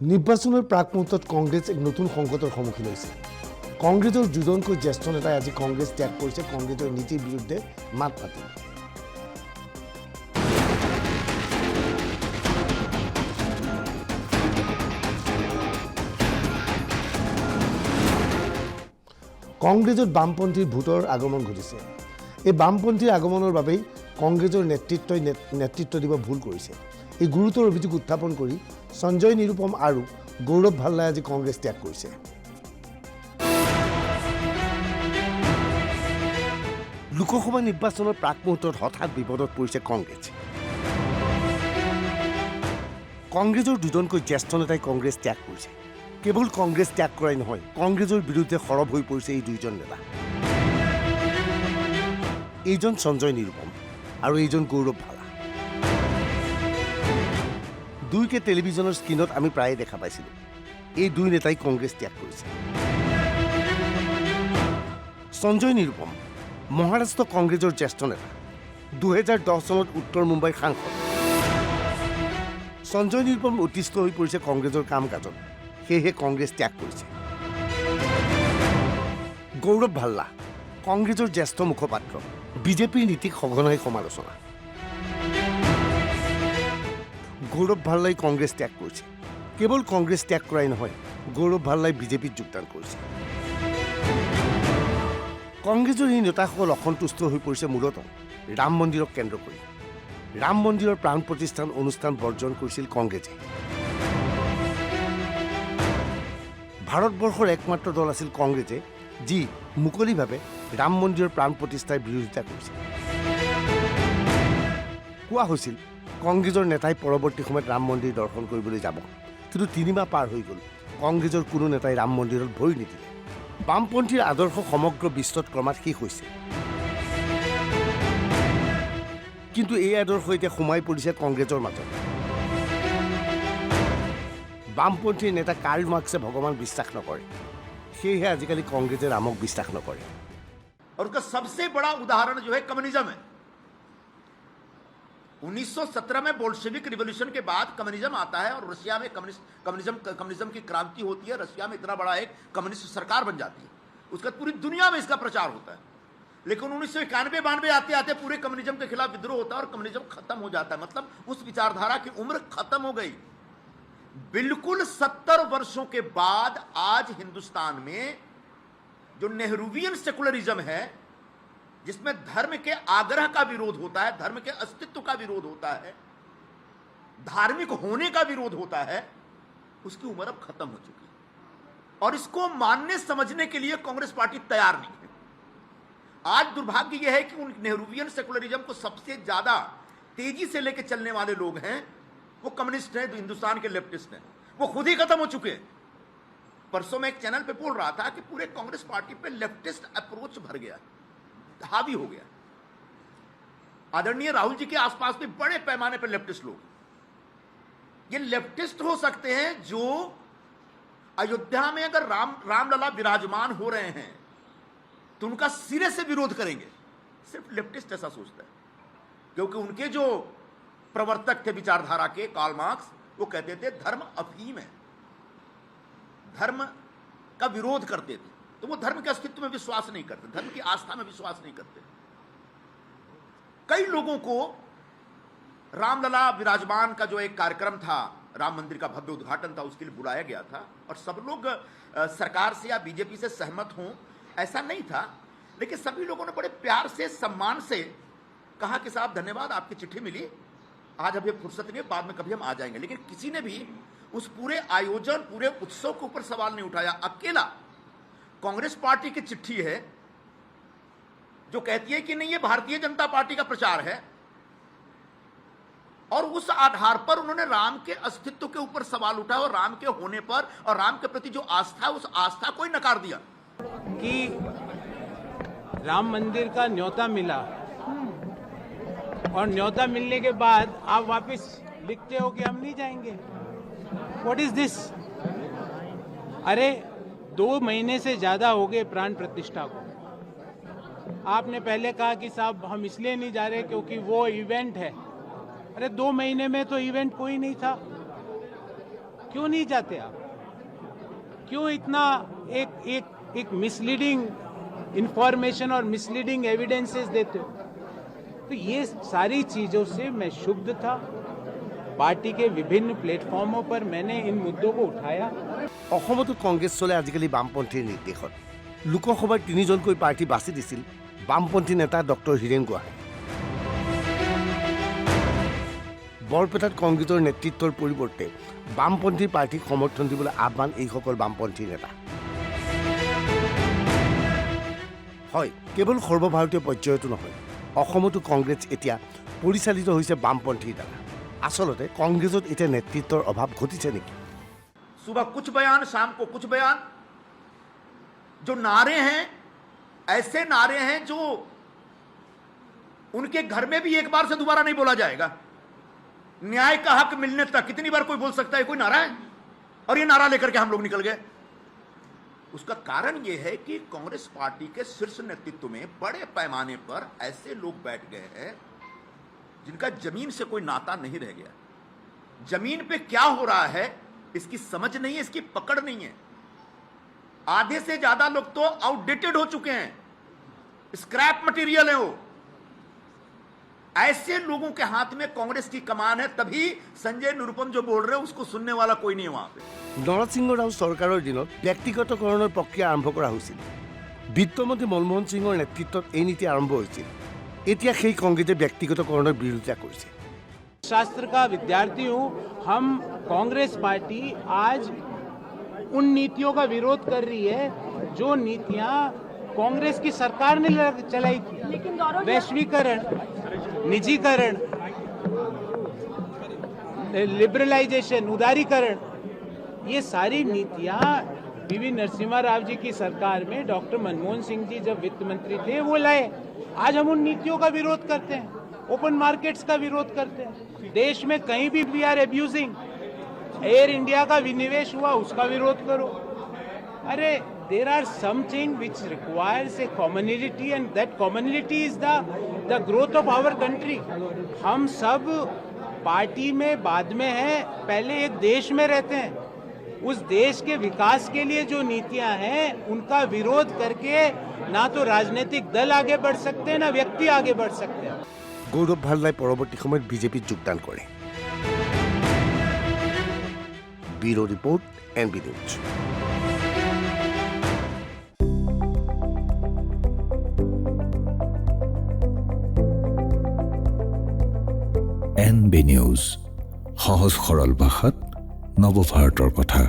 নিৰ্বাচনৰ প্ৰাক মুহূৰ্তত কংগ্ৰেছ এক নতুন সংকটৰ সন্মুখীন হৈছে। কংগ্ৰেছৰ দুজনকৈ জ্যেষ্ঠ নেতাই আজি কংগ্ৰেছ ত্যাগ কৰিছে, কংগ্ৰেছৰ নীতিৰ বিৰুদ্ধে মাত মাতি। কংগ্ৰেছত বামপন্থীৰ ভোটৰ আগমন ঘটিছে। এই বামপন্থীৰ আগমনৰ বাবেই কংগ্ৰেছৰ নেতৃত্বই নেতৃত্ব দিব ভুল কৰিছে। এই গুৰুতৰ অভিযোগ উত্থাপন কৰি সঞ্জয় নিৰুপম আৰু গৌৰৱ ভাল্লাই আজি কংগ্ৰেছ ত্যাগ কৰিছে। লোকসভা নিৰ্বাচনৰ প্ৰাক মুহূৰ্তত হঠাৎ বিপদত পৰিছে কংগ্ৰেছ। কংগ্ৰেছৰ দুজনকৈ জ্যেষ্ঠ নেতাই কংগ্ৰেছ ত্যাগ কৰিছে। কেৱল কংগ্ৰেছ ত্যাগ কৰাই নহয়, কংগ্ৰেছৰ বিৰুদ্ধে সৰব হৈ পৰিছে এই দুইজন নেতা। এইজন সঞ্জয় নিৰুপম আৰু এইজন গৌৰৱ ভাল্লা। দুইকে টেলিভিছনৰ স্ক্ৰীণত আমি প্ৰায়ে দেখা পাইছিলোঁ। এই দুই নেতাই কংগ্ৰেছ ত্যাগ কৰিছে। সঞ্জয় নিৰুপম মহাৰাষ্ট্ৰ কংগ্ৰেছৰ জ্যেষ্ঠ নেতা, 2010 চনত উত্তৰ মুম্বাইৰ সাংসদ। সঞ্জয় নিৰুপম অতিষ্ঠ হৈ পৰিছে কংগ্ৰেছৰ কাম কাজত, সেয়েহে কংগ্ৰেছ ত্যাগ কৰিছে। গৌৰৱ ভাল্লা কংগ্ৰেছৰ জ্যেষ্ঠ মুখপাত্ৰ, বিজেপিৰ নীতিক সঘনাই সমালোচনা। গৌৰৱ ভাল্লাই কংগ্ৰেছ ত্যাগ কৰিছে। কেৱল কংগ্ৰেছ ত্যাগ কৰাই নহয়, গৌৰৱ ভাল্লাই বিজেপিত যোগদান কৰিছে। কংগ্ৰেছৰ এই নেতাসকল অসন্তুষ্ট হৈ পৰিছে মূলতঃ ৰাম মন্দিৰক কেন্দ্ৰ কৰি। ৰাম মন্দিৰৰ প্ৰাণ প্ৰতিষ্ঠান অনুষ্ঠান বৰ্জন কৰিছিল কংগ্ৰেছে। ভাৰতবৰ্ষৰ একমাত্ৰ দল আছিল কংগ্ৰেছে, যি মুকলিভাৱে ৰাম মন্দিৰৰ প্ৰাণ প্ৰতিষ্ঠাৰ বিৰোধিতা কৰিছিল। কোৱা হৈছিল কংগ্ৰেছৰ নেতাই পৰৱৰ্তী সময়ত ৰাম মন্দিৰ দৰ্শন কৰিবলৈ যাব, কিন্তু 3 মাহ পাৰ হৈ গ'ল, কংগ্ৰেছৰ কোনো নেতাই ৰাম মন্দিৰত ভৰি নিদিলে। বামপন্থীৰ আদৰ্শ সমগ্ৰ বিশ্বত ক্ৰমাৎ শেষ হৈছে। কিন্তু এই আদৰ্শ এতিয়া সোমাই পৰিছে কংগ্ৰেছৰ মাজত। বামপন্থীৰ নেতা কাৰ্ল মাৰ্ক্সে ভগৱান বিশ্বাস নকৰে, সেয়েহে আজিকালি কংগ্ৰেছে ৰামক বিশ্বাস নকৰে। और उसका सबसे बड़ा उदाहरण जो है कम्युनिज्म है। 1917 में बोल्शेविक रिवॉल्यूशन के बाद कम्युनिज्म आता है और रशिया में कम्युनिज्म की क्रांति होती है। रशिया में इतना बड़ा एक कम्युनिस्ट सरकार बन जाती है, उसका पूरी दुनिया में इसका प्रचार होता है। लेकिन 1991-92 आते आते पूरे कम्युनिज्म के खिलाफ विद्रोह होता है और कम्युनिज्म खत्म हो जाता है। मतलब उस विचारधारा की उम्र खत्म हो गई। बिल्कुल 70 वर्षों के बाद आज हिंदुस्तान में जो नेहरूवियन सेकुलरिज्म है, जिसमें धर्म के आग्रह का विरोध होता है, धर्म के अस्तित्व का विरोध होता है, धार्मिक होने का विरोध होता है, उसकी उम्र अब खत्म हो चुकी है। और इसको मानने समझने के लिए कांग्रेस पार्टी तैयार नहीं है। आज दुर्भाग्य यह है कि उन नेहरूवियन सेकुलरिज्म को सबसे ज्यादा तेजी से लेकर चलने वाले लोग हैं, वो कम्युनिस्ट हैं, हिंदुस्तान के लेफ्टिस्ट हैं। वो खुद ही खत्म हो चुके हैं। परसों मैं एक चैनल पे बोल रहा था कि पूरे कांग्रेस पार्टी पे लेफ्टिस्ट अप्रोच भर गया, हावी हो गया। आदरणीय राहुल जी के आसपास भी बड़े पैमाने पर लेफ्टिस्ट लोग, ये लेफ्टिस्ट हो सकते हैं जो अयोध्या में अगर रामलला विराजमान हो रहे हैं तो उनका सिरे से विरोध करेंगे। सिर्फ लेफ्टिस्ट ऐसा सोचता है, क्योंकि उनके जो प्रवर्तक थे विचारधारा के, कार्ल मार्क्स, वो कहते थे धर्म अफीम है, धर्म का विरोध करते थे। तो वो धर्म के अस्तित्व में विश्वास नहीं करते, धर्म की आस्था में विश्वास नहीं करते। कई लोगों को रामलला विराजमान का जो एक कार्यक्रम था, राम मंदिर का भव्य उद्घाटन था, उसके लिए बुलाया गया था और सब लोग सरकार से या बीजेपी से सहमत हों ऐसा नहीं था, लेकिन सभी लोगों ने बड़े प्यार से, सम्मान से कहा कि साहब धन्यवाद, आपकी चिट्ठी मिली, आज अभी फुर्सत नहीं है, बाद में कभी हम आ जाएंगे। लेकिन किसी ने भी उस पूरे आयोजन, पूरे उत्सव के ऊपर सवाल नहीं उठाया। अकेला कांग्रेस पार्टी की चिट्ठी है जो कहती है कि नहीं, ये भारतीय जनता पार्टी का प्रचार है, और उस आधार पर उन्होंने राम के अस्तित्व के ऊपर सवाल उठाया और राम के होने पर और राम के प्रति जो आस्था है, उस आस्था को ही नकार दिया। कि राम मंदिर का न्योता मिला और न्योता मिलने के बाद आप वापस लिखते हो कि हम नहीं जाएंगे। What is this? अरे 2 महीने से ज्यादा हो गए प्राण प्रतिष्ठा को। आपने पहले कहा कि साहब हम इसलिए नहीं जा रहे क्योंकि वो इवेंट है। अरे 2 महीने में तो इवेंट कोई नहीं था। क्यों नहीं जाते आप? क्यों इतना एक मिसलीडिंग इंफॉर्मेशन और मिसलीडिंग एविडेंसेस देते हो? तो ये सारी चीजों से मैं क्षुब्ध था। पार्टी के विभिन्न प्लेटफॉर्मों पर मैंने इन मुद्दों को उठाया। অসমতো কংগ্ৰেছ চলে আজিকালি বামপন্থীৰ নিৰ্দেশত। লোকসভাৰ 3জনকৈ প্ৰাৰ্থী বাছি দিছিল বামপন্থী নেতা ডক্টৰ হীৰেন গোহাঁই। বৰপেটাত কংগ্ৰেছৰ নেতৃত্বৰ পৰিৱৰ্তে বামপন্থী প্ৰাৰ্থীক সমৰ্থন দিবলৈ আহ্বান এইসকল বামপন্থী নেতা। হয়, কেৱল সৰ্বভাৰতীয় পৰ্যায়তো নহয়, অসমতো কংগ্ৰেছ এতিয়া পৰিচালিত হৈছে বামপন্থীৰ দ্বাৰা। আচলতে কংগ্ৰেছত এতিয়া নেতৃত্বৰ অভাৱ ঘটিছে নেকি? सुबह कुछ बयान, शाम को कुछ बयान। जो नारे हैं ऐसे नारे हैं जो उनके घर में भी एक बार से दोबारा नहीं बोला जाएगा। न्याय का हक मिलने तक कितनी बार कोई बोल सकता है? कोई नारा है, और ये नारा लेकर के हम लोग निकल गए। उसका कारण यह है कि कांग्रेस पार्टी के शीर्ष नेतृत्व में बड़े पैमाने पर ऐसे लोग बैठ गए हैं जिनका जमीन से कोई नाता नहीं रह गया। जमीन पे क्या हो रहा है इसकी समझ नहीं है, इसकी पकड़ नहीं है। आधे से ज्यादा लोग तो आउटडेटेड हो चुके हैं, स्क्रैप मटेरियल है वो। ऐसे लोगों के हाथ में कांग्रेस की कमान है, तभी संजय निरुपम जो बोल रहे हैं उसको सुनने वाला कोई नहीं है वहां पे। নৰসিংহ ৰাও চৰকাৰৰ দিনত ব্যক্তিগতকৰণৰ প্ৰক্ৰিয়া আৰম্ভ কৰা হৈছিল। বিত্তমন্ত্ৰী মনমোহন সিঙৰ নেতৃত্বত এই নীতি আৰম্ভ হৈছিল। এতিয়া সেই কংগ্ৰেছে ব্যক্তিগতকৰণৰ বিৰোধিতা কৰিছে। शास्त्र का विद्यार्थी हूं। हम कांग्रेस पार्टी आज उन नीतियों का विरोध कर रही है जो नीतियां कांग्रेस की सरकार ने चलाई थी। वैश्वीकरण, निजीकरण, लिबरलाइजेशन, उदारीकरण, ये सारी नीतियां पीवी नरसिम्हा राव जी की सरकार में डॉक्टर मनमोहन सिंह जी जब वित्त मंत्री थे वो लाए। आज हम उन नीतियों का विरोध करते हैं, ओपन मार्केट्स का विरोध करते हैं। देश में कहीं भी we are abusing. Air India का विनिवेश हुआ, उसका विरोध करो। अरे there are something which requires a commonality and that commonality is the growth of our country. हम सब पार्टी में बाद में हैं, पहले एक देश में रहते हैं। उस देश के विकास के लिए जो नीतियां हैं उनका विरोध करके ना तो राजनीतिक दल आगे बढ़ सकते हैं ना व्यक्ति आगे बढ़ सकते हैं। গৌৰৱ ভাল্লাই পৰৱৰ্তী সময়ত বিজেপিত যোগদান কৰে। Bureau report, NB news. NB news, সহজ সৰল ভাষাত নৱভাৰতৰ কথা।